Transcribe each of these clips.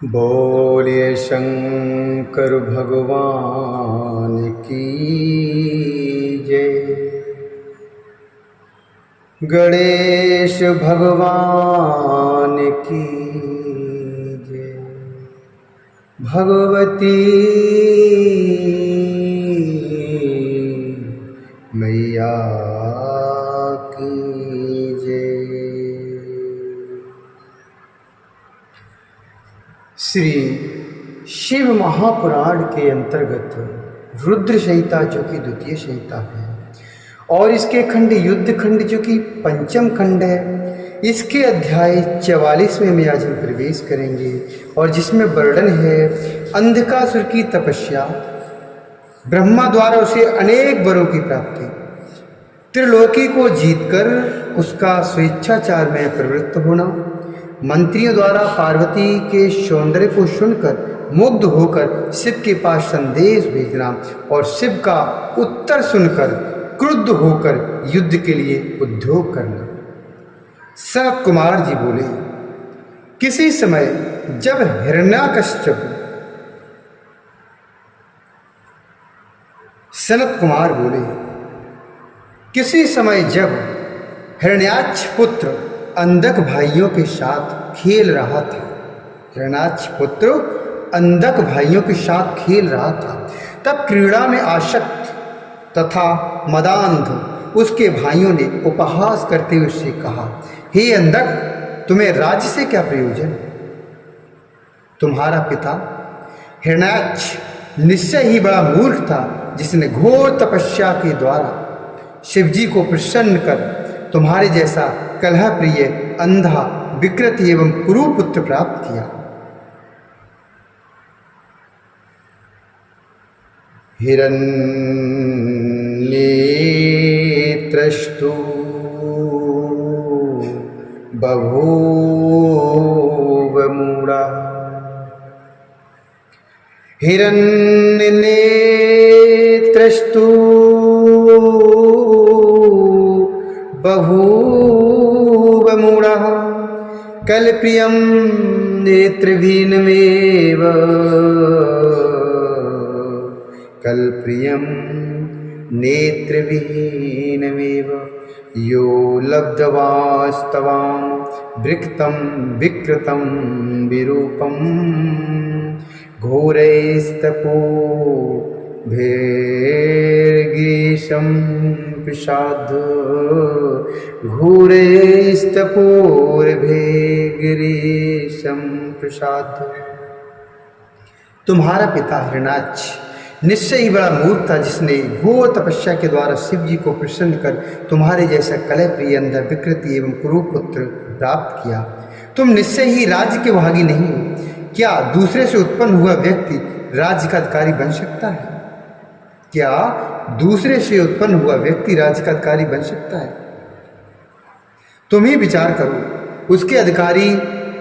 बोलिए शंकर भगवान की जय। गणेश भगवान की जय। भगवती मैया की जय। श्री शिव महापुराण के अंतर्गत रुद्र संहिता जो कि द्वितीय संहिता है और इसके खंड युद्ध खंड जो कि पंचम खंड है, इसके अध्याय 44 में आज हम प्रवेश करेंगे और जिसमें वर्णन है अंधकासुर की तपस्या, ब्रह्मा द्वारा उसे अनेक वरों की प्राप्ति, त्रिलोकी को जीतकर उसका स्वेच्छाचार में प्रवृत्त होना, मंत्रियों द्वारा पार्वती के सौंदर्य को सुनकर मुग्ध होकर शिव के पास संदेश भेजना और शिव का उत्तर सुनकर क्रुद्ध होकर युद्ध के लिए उद्योग करना। सनत कुमार जी बोले, किसी समय जब हिरण्याकश्यप सनत कुमार बोले, किसी समय जब हिरण्याक्ष पुत्र अंधक भाइयों के साथ खेल रहा था, हिरण्याक्ष पुत्र अंधक भाइयों के साथ खेल रहा था, तब क्रीड़ा में आसक्त तथा मदांध उसके भाइयों ने उपहास करते हुए उससे कहा, हे अंधक, तुम्हें राज्य से क्या प्रयोजन? तुम्हारा पिता हिरण्याक्ष निश्चय ही बड़ा मूर्ख था, जिसने घोर तपस्या के द्वारा शिवजी को प्रसन्न कर तुम्हारे जैसा कलह प्रिय, अंधा, विकृत एवं कुरुपुत्र प्राप्त किया। हिरण्येत्रस्तु बभूव मूढ़ा, हिरण्यनेत्रस्तु बभूव मूढ़ः कलप्रियं नेत्रहीनमेव, कलप्रियं नेत्रहीनमेव यो लब्धवास्तवां विकृतं विकृतं विरूपं घोरैस्तपो भेर्गीशं प्रसाद घोरैस्तपोर्भेर्गीशं प्रसाद। तुम्हारा पिता हिरण्याक्ष निश्चय ही बड़ा मूर्ख था, जिसने घोर तपस्या के द्वारा शिव जी को प्रसन्न कर तुम्हारे जैसा कलह प्रिय, अंधा, विकृति एवं कुरुपुत्र प्राप्त किया। तुम निश्चय ही राज्य के भागी नहीं हो। क्या दूसरे से उत्पन्न हुआ व्यक्ति राज्य का अधिकारी बन सकता है? क्या दूसरे से उत्पन्न हुआ व्यक्ति राज्य का अधिकारी बन सकता है? तुम ही विचार करो, उसके अधिकारी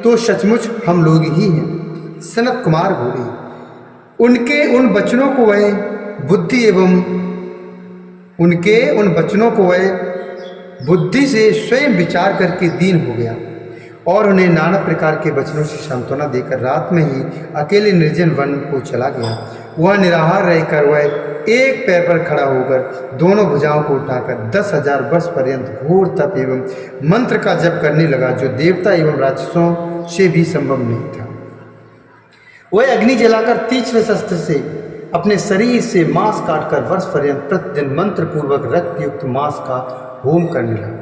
तो सचमुच हम लोग ही हैं। सनत कुमार बोले, उनके उन वचनों को वह बुद्धि से स्वयं विचार करके दीन हो गया और उन्हें नाना प्रकार के वचनों से सांत्वना देकर रात में ही अकेले निर्जन वन को चला गया। वह निराहार रहकर वह एक पैर पर खड़ा होकर दोनों भुजाओं को उठाकर 10,000 वर्ष पर्यंत घोर तप एवं मंत्र का जप करने लगा, जो देवता एवं राक्षसों से भी संभव नहीं था। वह अग्नि जलाकर तीक्ष्ण शस्त्र से अपने शरीर से मांस काटकर वर्ष पर्यंत प्रतिदिन मंत्र पूर्वक रक्त युक्त मांस का होम करने लगा।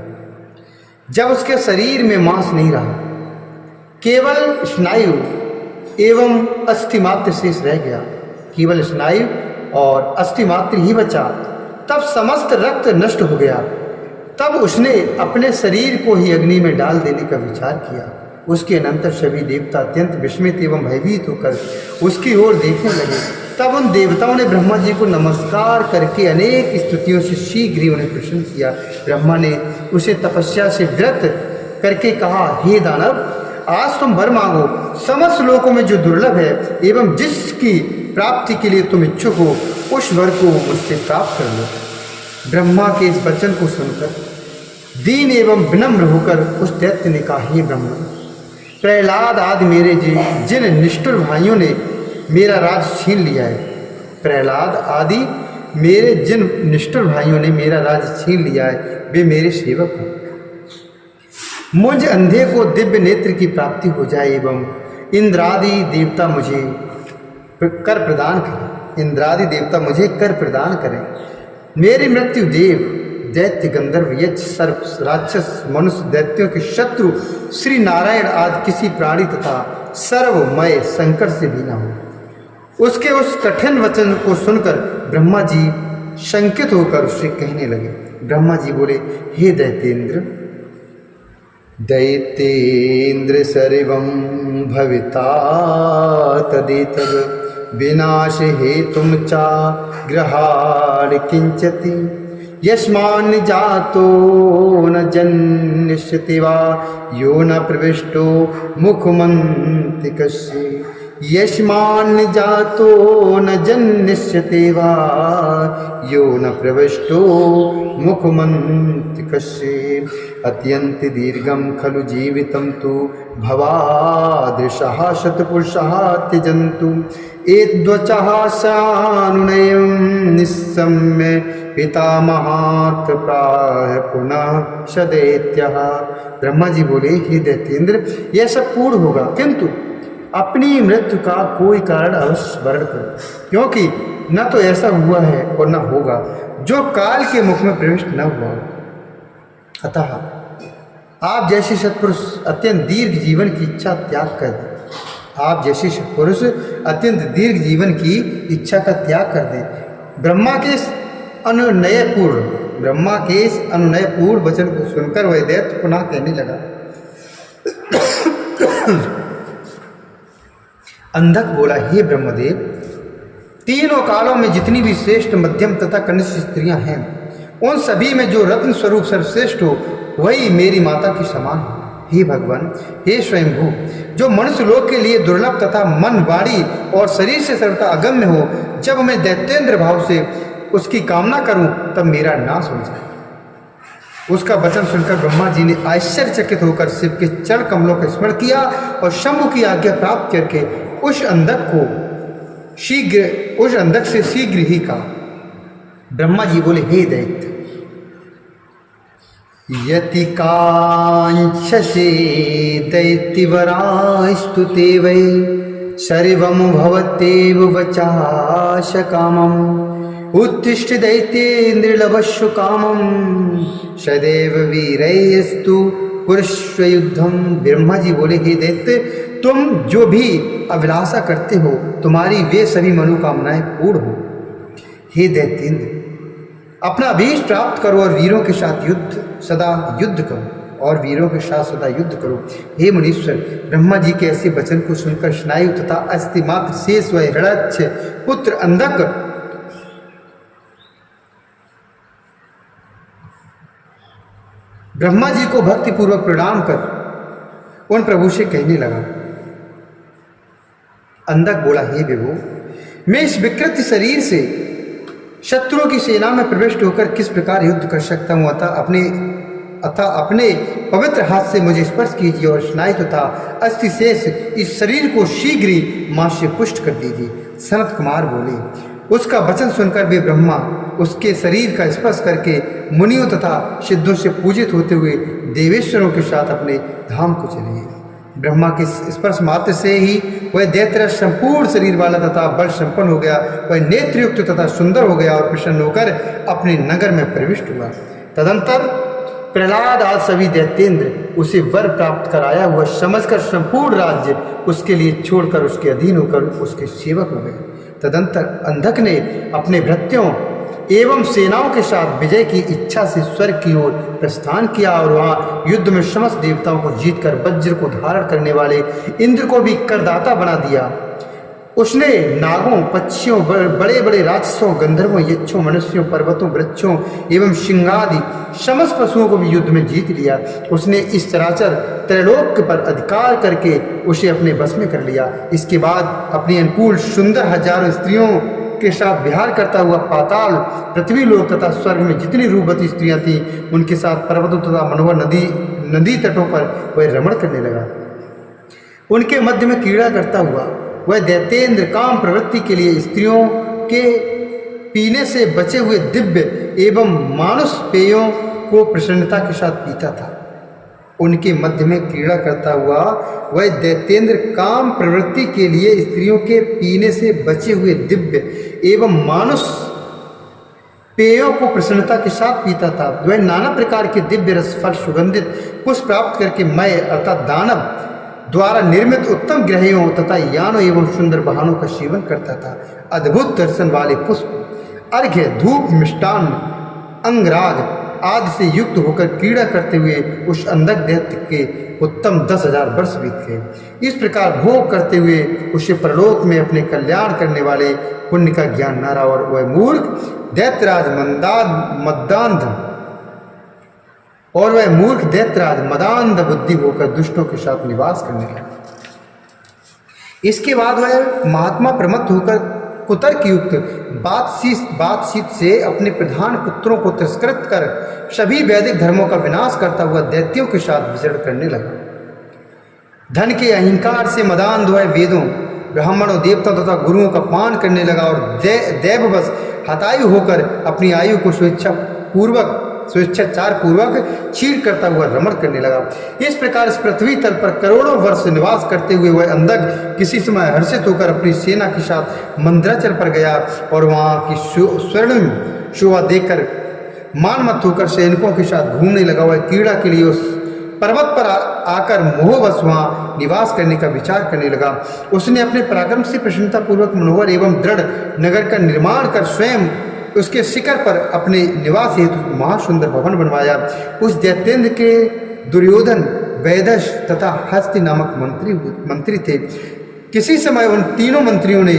जब उसके शरीर में मांस नहीं रहा, केवल स्नायु एवं अस्थि मात्र शेष रह गया, केवल स्नायु और अस्थि मात्र ही बचा, तब समस्त रक्त नष्ट हो गया। तब उसने अपने शरीर को ही अग्नि में डाल देने का विचार किया। उसके अनंतर सभी देवता अत्यंत विस्मित एवं भयभीत होकर उसकी ओर देखने लगे। तब उन देवताओं ने ब्रह्मा जी को नमस्कार करके अनेक स्तुतियों से शीघ्र ही उन्हें प्रसन्न किया। ब्रह्मा ने उसे तपस्या से व्रत करके कहा, हे दानव, आज तुम वर मांगो। समस्त लोकों में जो दुर्लभ है एवं जिसकी प्राप्ति के लिए तुम इच्छुक हो, उस वर को मुझसे प्राप्त कर लो। ब्रह्मा के इस वचन को सुनकर दीन एवं विनम्र होकर उस दैत्य ने कहा, हे ब्रह्मा, प्रहलाद आदि मेरे जिन निष्ठुर भाइयों ने मेरा राज छीन लिया है, प्रहलाद आदि मेरे जिन निष्ठुर भाइयों ने मेरा राज छीन लिया है, वे मेरे सेवक हैं। मुझ अंधे को दिव्य नेत्र की प्राप्ति हो जाए एवं इंद्रादि देवता मुझे कर प्रदान करें, इंद्रादि देवता मुझे कर प्रदान करें। मेरी मृत्यु देव दैत्य गंधर्व यक्ष सर्प राक्षस मनुष्य दैत्यों के शत्रु श्री नारायण आदि किसी प्राणी तथा सर्वमय संकट से भी न हो। उसके उस कठिन वचन को सुनकर ब्रह्मा जी शंकित होकर उससे कहने लगे। ब्रह्मा जी बोले, हे दैत्येंद्र, दैत्येंद्र सर्वं भविता तदेतद् विनाश हेतुं चा ग्रहाण किंचति यस्मान् जातो न जन्यष्यति वा यो न प्रविष्टो मुखमन्तिकस्य यस्मान् जातो न जन्यष्यति वा यो न प्रविष्टो मुखमन्तिकस्य अत्यंत दीर्घं खलु जीवितं तु भवादृशः शतपुरुषः त्यजन्तु एद्वचः सानुनयं निस्सम्य पितामहात् प्राह पुनः सदैत्यः। ब्रह्मा जी बोले, हे दैत्येंद्र, यह सब पूर्ण होगा, किंतु अपनी मृत्यु का कोई कारण अवश्य वर्ण करो, क्योंकि न तो ऐसा हुआ है और न होगा जो काल के मुख में प्रविष्ट न हुआ। अतः आप जैसे सत्पुरुष अत्यंत दीर्घ जीवन की इच्छा त्याग कर दें, आप जैसे सत्पुरुष अत्यंत दीर्घ जीवन की इच्छा का त्याग कर दें। ब्रह्मा के इस अनुनयपूर्ण वचन को सुनकर वह दैत्य पुनः कहने लगा। अंधक बोला, हे ब्रह्मदेव, तीनों कालों में जितनी भी श्रेष्ठ मध्यम तथा कनिष्ठ स्त्रियां हैं, उन सभी में जो रत्न स्वरूप सर्वश्रेष्ठ हो वही मेरी माता की समान हो। हे भगवान, हे स्वयंभू, जो मनुष्य लोक के लिए दुर्लभ तथा मन वाणी और शरीर से सर्वथा अगम्य हो, जब मैं दैत्येंद्र भाव से उसकी कामना करूं तब मेरा नाश हो जाए। उसका वचन सुनकर ब्रह्मा जी ने आश्चर्यचकित होकर शिव के चरण कमलों का स्मरण किया और शंभु की आज्ञा प्राप्त करके उस अंधक से शीघ्र ही कहा। ब्रह्मा जी बोले, हे दैत्य, यति कांक्षसे दैत्यवरास्तु ते वै सर्वं भवत्येव वचाश कामम् उत्तिष्ठ दैत्येन्द्र लभस्व कामं सदैव वीरैस्तु कुरुष्व युद्धम। ब्रह्मा जी बोले, हे दैत्य, तुम जो भी अभिलाषा करते हो तुम्हारी वे सभी मनोकामनाएं पूर्ण हो। हे दैत्येंद्र, अपना अभीष्ट प्राप्त करो और वीरों के साथ सदा युद्ध करो। हे मुनीश्वर, ब्रह्मा जी के ऐसे वचन को सुनकर स्नायु तथा अस्थि मात्र शेष व हृदय पुत्र अंधक ब्रह्मा जी को भक्तिपूर्वक प्रणाम कर उन प्रभु से कहने लगा। अंधक बोला, हे विभो, मैं इस विकृत शरीर से शत्रुओं की सेना में प्रविष्ट होकर किस प्रकार युद्ध कर सकता हूँ? अतः अपने पवित्र हाथ से मुझे स्पर्श कीजिए और स्नायु तथा अस्थि शेष इस शरीर को शीघ्र ही मां से पुष्ट कर दीजिए। सनत कुमार बोले। उसका वचन सुनकर वे ब्रह्मा उसके शरीर का स्पर्श करके मुनियों तथा सिद्धों से पूजित होते हुए देवेश्वरों के साथ अपने धाम को चले गए। ब्रह्मा के स्पर्श मात्र से ही वह दैत्य संपूर्ण शरीर वाला तथा बल संपन्न हो गया। वह नेत्रयुक्त तथा सुंदर हो गया और प्रसन्न होकर अपने नगर में प्रविष्ट हुआ। तदंतर प्रहलाद आदि सभी दैत्येंद्र उसे वर प्राप्त कराया हुआ समझकर संपूर्ण राज्य उसके लिए छोड़कर उसके अधीन होकर उसके सेवक हो गए। तदंतर अंधक ने अपने भृत्यों एवं सेनाओं के साथ विजय की इच्छा से स्वर्ग की ओर प्रस्थान किया और वहाँ युद्ध में समस्त देवताओं को जीतकर वज्र को धारण करने वाले इंद्र को भी करदाता बना दिया। उसने नागों, पक्षियों, बड़े बड़े राक्षसों, गंधर्वों, यक्षों, मनुष्यों, पर्वतों, वृक्षों एवं सिंहादि समस्त पशुओं को भी युद्ध में जीत लिया। उसने इस चराचर त्रैलोक्य पर अधिकार करके उसे अपने बस में कर लिया। इसके बाद अपनी अनुकूल सुंदर हजारों स्त्रियों के साथ विहार करता हुआ पाताल, पृथ्वी लोक तथा स्वर्ग में जितनी रूपवती स्त्रियां थीं उनके साथ पर्वतों तथा मनोहर नदी तटों पर वह रमण करने लगा। उनके मध्य में क्रीड़ा करता हुआ वह दैत्येंद्र काम प्रवृत्ति के लिए स्त्रियों के पीने से बचे हुए दिव्य एवं मानुष पेयों को प्रसन्नता के साथ पीता था। उनके मध्य में क्रीड़ा करता हुआ वह दैत्येंद्र काम प्रवृत्ति के लिए स्त्रियों के पीने से बचे हुए दिव्य एवं मानुष पेयों को प्रसन्नता के साथ पीता था। वह नाना प्रकार के दिव्य रस फल सुगंधित पुष्प प्राप्त करके मय अर्थात दानव द्वारा निर्मित उत्तम ग्रहों तथा यानों एवं सुंदर वाहनों का सेवन करता था। अद्भुत दर्शन वाले पुष्प अर्घ्य धूप मिष्टान अंगराग आदि से युक्त होकर क्रीड़ा करते हुए उस अंधक दैत्य के उत्तम 10,000 वर्ष बीत गए। इस प्रकार भोग करते हुए उसे परलोक में अपने कल्याण करने वाले पुण्य का ज्ञान न रहा और वह मूर्ख दैत्यराज मदांध बुद्धि होकर दुष्टों के साथ निवास करने लगा। इसके बाद वह महात्मा प्रमत्त होकर कुतर्क युक्त बातचीत से अपने प्रधान पुत्रों को तिरस्कृत कर सभी वैदिक धर्मों का विनाश करता हुआ दैत्यों के साथ विचरण करने लगा। धन के अहंकार से मदान्ध वह वेदों ब्राह्मणों देवताओं तथा गुरुओं का पान करने लगा और दैववश हतायु होकर अपनी आयु को स्वेच्छाचार पूर्वक छीन करता हुआ रमण करने लगा। इस प्रकार इस पृथ्वी तल पर करोड़ों वर्ष निवास करते हुए वह अंधक किसी समय हर्षित होकर अपनी सेना के साथ मंदराचल पर गया और वहाँ की स्वर्णिम शोभा देखकर मानमत्त होकर सैनिकों के साथ घूमने लगा। वह क्रीड़ा के लिए उस पर्वत पर आकर मोहवश वहाँ निवास करने का विचार करने लगा। उसने अपने पराक्रम से प्रसन्नतापूर्वक मनोहर एवं दृढ़ नगर का निर्माण कर स्वयं उसके शिखर पर अपने निवास हेतु महासुंदर भवन बनवाया। उस दैत्येंद्र के दुर्योधन वैदश तथा हस्ति नामक मंत्री थे। किसी समय उन तीनों मंत्रियों ने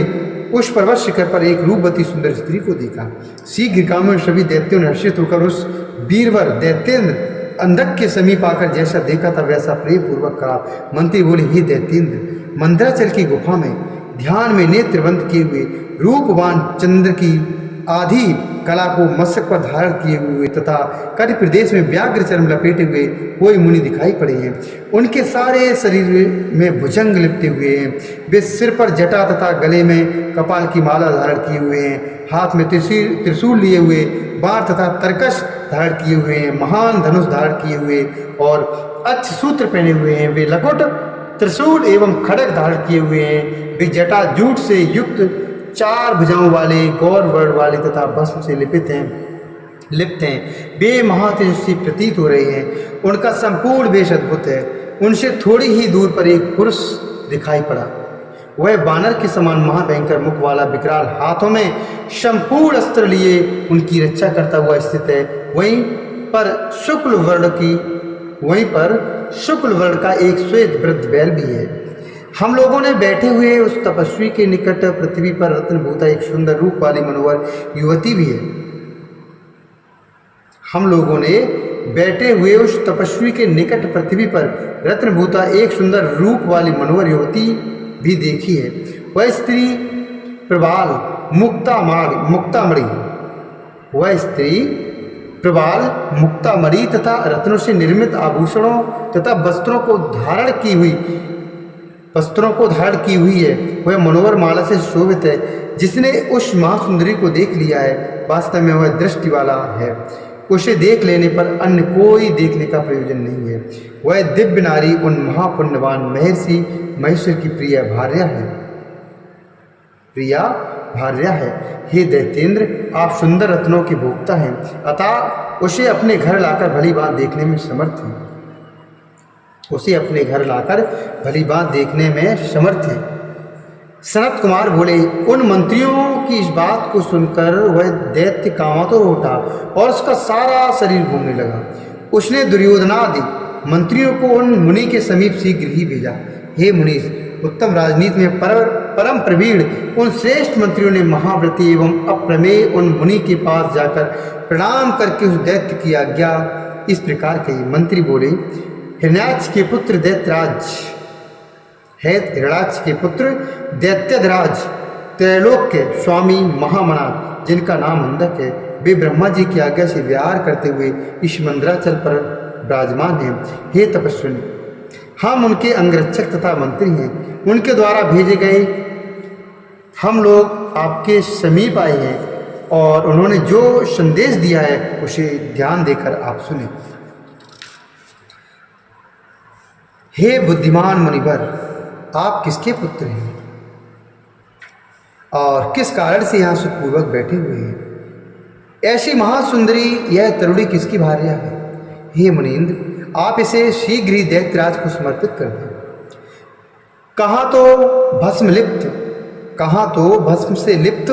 उस पर्वत शिखर पर एक रूपवती सुंदर स्त्री को देखा। शीघ्र काम में सभी दैत्यों ने हर्षित होकर उस वीरवर दैत्येंद्र अंधक के समीप आकर जैसा देखा था वैसा प्रेम पूर्वक कहा। मंत्री बोले, हे दैत्येंद्र, मंदराचल की गुफा में ध्यान में नेत्र बंद किए हुए रूपवान चंद्र की आधी कला को मस्तक पर धारण किए हुए तथा कटि प्रदेश में व्याघ्र चर्म लपेटे हुए कोई मुनि दिखाई पड़े हैं। उनके सारे शरीर में भुजंग लिपटे हुए हैं। वे सिर पर जटा तथा गले में कपाल की माला धारण किए हुए हैं। हाथ में त्रिशूल लिए हुए, बाण तथा तरकश धारण किए हुए हैं। महान धनुष धारण किए हुए और अच्छ सूत्र पहने हुए हैं। वे लकुट त्रिशूल एवं खड़ग धारण किए हुए हैं। वे जटा जूट से युक्त 4 भुजाओं वाले गौर वर्ण वाले तथा भस्म से लिप्त हैं। वे महातेजस्वी प्रतीत हो रहे हैं। उनका संपूर्ण वेश अद्भुत है। उनसे थोड़ी ही दूर पर एक पुरुष दिखाई पड़ा। वह बानर के समान महाभयंकर मुख वाला विकराल, हाथों में संपूर्ण अस्त्र लिए उनकी रक्षा करता हुआ स्थित है। वहीं पर शुक्ल वर्ण का एक श्वेत वृद्ध बैल भी है। हम लोगों ने बैठे हुए उस तपस्वी के निकट पृथ्वी पर रत्नभूता एक सुंदर रूप वाली मनोहर युवती भी है। हम लोगों ने बैठे हुए उस तपस्वी के निकट पृथ्वी पर रत्नभूता एक सुंदर रूप वाली मनोहर युवती भी देखी है। वह स्त्री प्रबाल मुक्तामणि तथा रत्नों से निर्मित आभूषणों तथा वस्त्रों को धारण की हुई है। वह मनोहर माला से शोभित है। जिसने उस महासुंदरी को देख लिया है वास्तव में वह दृष्टि वाला है। उसे देख लेने पर अन्य कोई देखने का प्रयोजन नहीं है। वह दिव्य नारी उन महापुण्यवान महर्षि महेश्वर की प्रिय भार्या है। हे दैत्येंद्र, आप सुंदर रत्नों के भोक्ता हैं, अतः उसे अपने घर लाकर भली बात देखने में समर्थ है। सनत कुमार बोले, उन मंत्रियों की इस बात को सुनकर वह दैत्य कामातुर उठा और उसका सारा शरीर घूमने लगा। उसने दुर्योधनादि मंत्रियों को उन मुनि के समीप शीघ्र ही भेजा। हे मुनीश, उत्तम राजनीति में परम प्रवीण उन श्रेष्ठ मंत्रियों ने महाव्रती एवं अप्रमेय उन मुनि के पास जाकर प्रणाम करके उस दैत्य की आज्ञा इस प्रकार कही। मंत्री बोले, हिरण्याक्ष के पुत्र दैत्यध्राज त्रैलोक के स्वामी महामना, जिनका नाम अंधक है, वे ब्रह्मा जी की आज्ञा से विहार करते हुए इस मंदराचल पर विराजमान हैं। हे तपस्विनी, हम उनके अंगरक्षक तथा मंत्री हैं, उनके द्वारा भेजे गए हम लोग आपके समीप आए हैं और उन्होंने जो संदेश दिया है उसे ध्यान देकर आप सुने। हे बुद्धिमान मुनिवर, आप किसके पुत्र हैं और किस कारण से यहाँ सुखपूर्वक बैठे हुए हैं? ऐसी महासुंदरी यह तरुणी किसकी भार्या है? हे मुनीन्द्र, आप इसे शीघ्र ही दैत्यराज को समर्पित कर दें। कहाँ तो भस्म लिप्त, कहाँ तो भस्म से लिप्त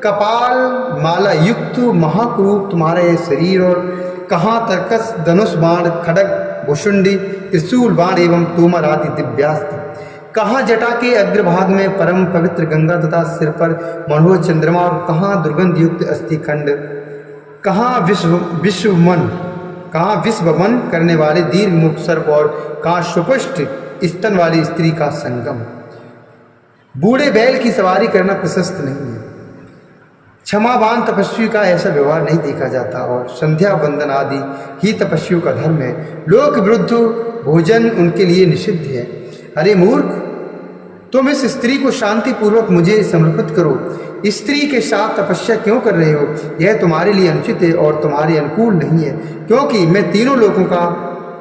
कपाल माला युक्त महाक्रूप तुम्हारा यह शरीर, और कहाँ तर्कस धनुष बाण खड़ग भुषुंडी त्रिशूल बाण एवं तोमर आदि दिव्यास्त्र, कहाँ जटा के अग्रभाग में परम पवित्र गंगा तथा सिर पर मनोहर चंद्रमा, और कहाँ दुर्गंध युक्त अस्थिखंड, कहाँ विश्वमन करने वाले दीर्घ मुख सर्प, और कहाँ सुपुष्ट स्तन वाली स्त्री का संगम। बूढ़े बैल की सवारी करना प्रशस्त नहीं है, क्षमावान तपस्वी का ऐसा व्यवहार नहीं देखा जाता, और संध्या बंदन आदि ही तपस्वियों का धर्म है। लोक विरुद्ध भोजन उनके लिए निषिद्ध है। अरे मूर्ख, तुम इस स्त्री को शांति पूर्वक मुझे समर्पित करो। स्त्री के साथ तपस्या क्यों कर रहे हो? यह तुम्हारे लिए अनुचित है और तुम्हारे अनुकूल नहीं है, क्योंकि मैं तीनों लोगों का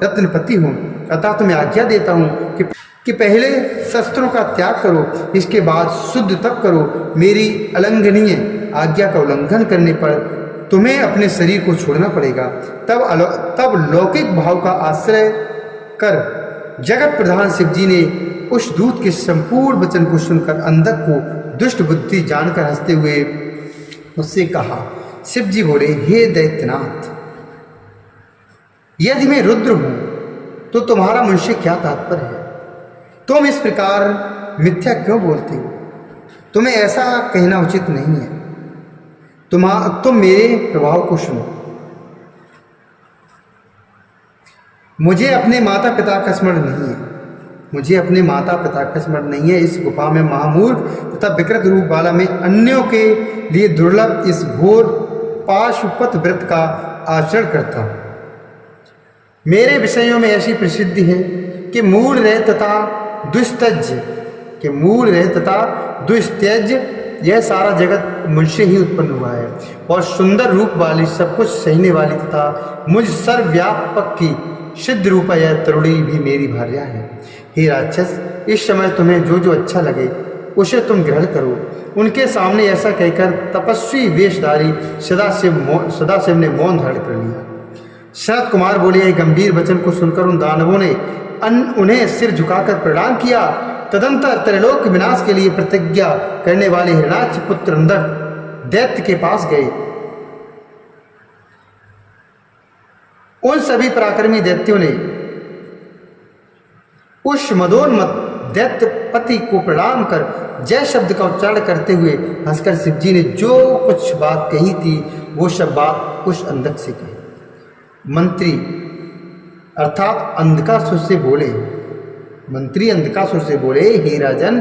रत्नपति हूँ। अतः तुम्हें आज्ञा देता हूँ कि पहले शस्त्रों का त्याग करो, इसके बाद शुद्ध तप करो। मेरी अलंघनीय आज्ञा का उल्लंघन करने पर तुम्हें अपने शरीर को छोड़ना पड़ेगा। तब लौकिक भाव का आश्रय कर जगत प्रधान शिवजी ने उस दूत के संपूर्ण वचन को सुनकर अंधक को दुष्ट बुद्धि जानकर हंसते हुए उससे कहा। शिवजी बोले, हे दैत्यनाथ, यदि मैं रुद्र हूं तो तुम्हारा मुझसे क्या तात्पर्य है? तुम इस प्रकार मिथ्या क्यों बोलते हो? तुम्हें ऐसा कहना उचित नहीं है। तुम मेरे प्रभाव को सुनो। मुझे अपने माता पिता का स्मरण नहीं है, मुझे अपने माता पिता का स्मरण नहीं है। इस गुफा में महामूर्ख तथा विकृत रूप वाला मैं अन्यों के लिए दुर्लभ इस घोर पाशुपत व्रत का आचरण करता हूँ। मेरे विषयों में ऐसी प्रसिद्धि है कि मूल रह तथा दुस्तज यह सारा जगत मुझसे ही उत्पन्न हुआ है, और सुंदर रूप वाली, सब कुछ सहने वाली तथा मुझ सर्वव्यापक की सिद्ध रूपा यह तरुणी भी मेरी भार्या है। हे राक्षस, इस समय तुम्हें जो जो अच्छा लगे उसे तुम ग्रहण करो। उनके सामने ऐसा कहकर तपस्वी वेशधारी सदाशिव ने मौन धारण कर लिया। शरद कुमार बोले, यह गंभीर वचन को सुनकर उन दानवों ने उन्हें सिर झुकाकर प्रणाम किया। तदंतर त्रैलोक विनाश के लिए प्रतिज्ञा करने वाले हिरणाक्ष पुत्र अंधक दैत्य के पास गए। उन सभी पराक्रमी दैत्यों ने उस मदोन्मत्त दैत्यपति को प्रणाम कर जय शब्द का उच्चारण करते हुए हंसकर शिवजी ने जो कुछ बात कही थी वो सब बात उस अंधक से कही। मंत्री अर्थात अंधकासुर से बोले, मंत्री अंधकासुर से बोले, हे राजन,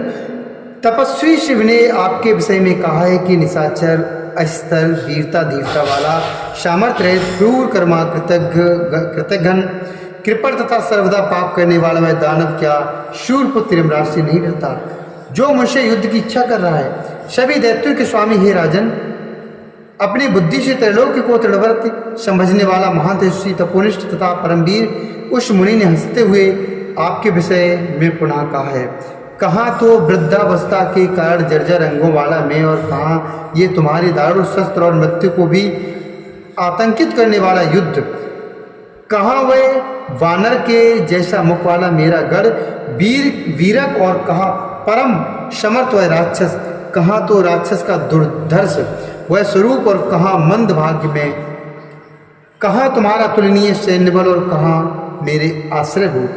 तपस्वी शिव ने आपके विषय में कहा है कि निशाचर, अस्तर, वीरता धीरता वाला, सामर्थ्य रहित, क्रूर कर्मा, कृतघ्न, कृपण तथा सर्वदा पाप करने वाला वह दानव क्या शूरपुत्र यमराज से नहीं डरता, जो मुझसे युद्ध की इच्छा कर रहा है? सभी दैत्यों के स्वामी हे राजन, अपनी बुद्धि से त्रैलोक्य को दृढ़व्रत समझने वाला महान तेजस्वी तपोनिष्ठ तथा परमवीर उस मुनि ने हंसते हुए आपके विषय में पुनः कहा है। कहाँ तो वृद्धावस्था के कारण जर्जर अंगों वाला मैं, और कहाँ ये तुम्हारे दारुण शस्त्र और मृत्यु को भी आतंकित करने वाला युद्ध, कहाँ वह वानर के जैसा मुख वाला मेरा गढ़ वीरक, और कहाँ परम समर्थ वह राक्षस, कहाँ तो राक्षस का दुर्धर्ष वह स्वरूप, और कहाँ मंद भाग्य में, कहाँ तुम्हारा तुलनीय सैन्य बल, और कहाँ मेरे आश्रयभूत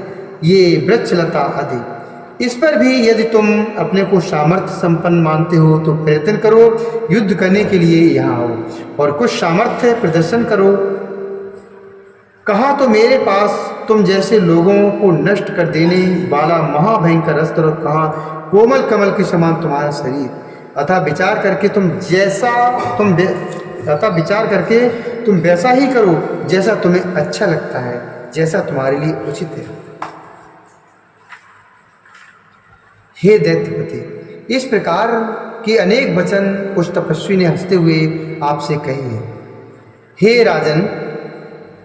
ये वृक्षलता आदि। इस पर भी यदि तुम अपने को सामर्थ्य संपन्न मानते हो तो प्रयत्न करो, युद्ध करने के लिए यहाँ आओ और कुछ सामर्थ्य प्रदर्शन करो। कहाँ तो मेरे पास तुम जैसे लोगों को नष्ट कर देने वाला महाभयंकर अस्त्र, और कहाँ कोमल कमल के समान तुम्हारा शरीर। अतः विचार करके तुम वैसा ही करो जैसा तुम्हें अच्छा लगता है, जैसा तुम्हारे लिए उचित है। हे दैत्यपति, इस प्रकार के अनेक वचन उस तपस्वी ने हंसते हुए आपसे कहे हैं। हे राजन,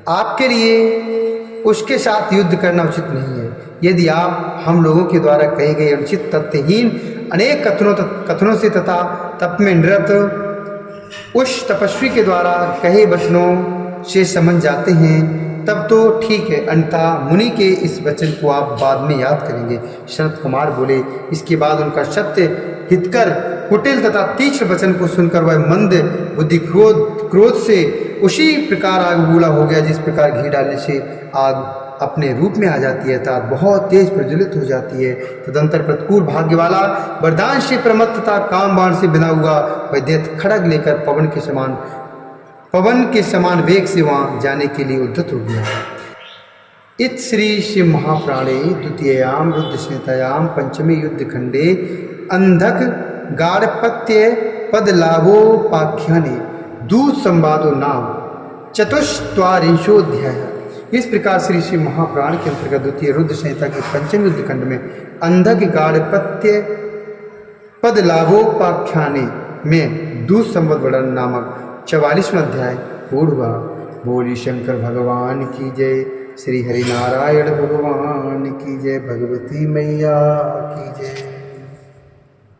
आपके लिए उसके साथ युद्ध करना उचित नहीं है। यदि आप हम लोगों के द्वारा कहे गए अनुचित तथ्यहीन अनेक कथनों से तथा तप में निरत उस तपस्वी के द्वारा कहे वचनों से समझ जाते हैं, तब तो ठीक है, अन्यथा मुनि के इस वचन को आप बाद में याद करेंगे। शरत कुमार बोले। इसके बाद उनका सत्य हितकर कुटिल तथा तीक्ष्ण वचन को सुनकर वह मंद बुद्धि क्रोध से उसी प्रकार आग बूला हो गया जिस प्रकार घी डालने से आग अपने रूप में आ जाती है, अर्थात बहुत तेज प्रज्वलित हो जाती है। तदंतर प्रतिकूल भाग्य वाला वरदान से प्रमत्त तथा काम बाण से बिना हुआ वह दैत्य खड़ग लेकर पवन के समान वेग से वहां जाने के लिए उद्यत हो गया। इत श्री शिव महाप्राणे द्वितीयाम रुद्र संहितायाम पंचमे युद्ध खंडे अंधक गाढ़पत्य पद लाभोपाख्याने दूत संवादो नाम चतुष्त्वारिंशोऽध्याय। इस प्रकार श्री शिव महापुराण के अंतर्गत द्वितीय रुद्र संहिता के पंचम युद्ध खंड में अंधक गाढ़पत्य पद लाभोपाख्याने में दूत संवत वर्णन नामक 44वां अध्याय पूर्ण हुआ। बोली शंकर भगवान की जय, श्री हरि नारायण भगवान की जय, भगवती मैया की जय।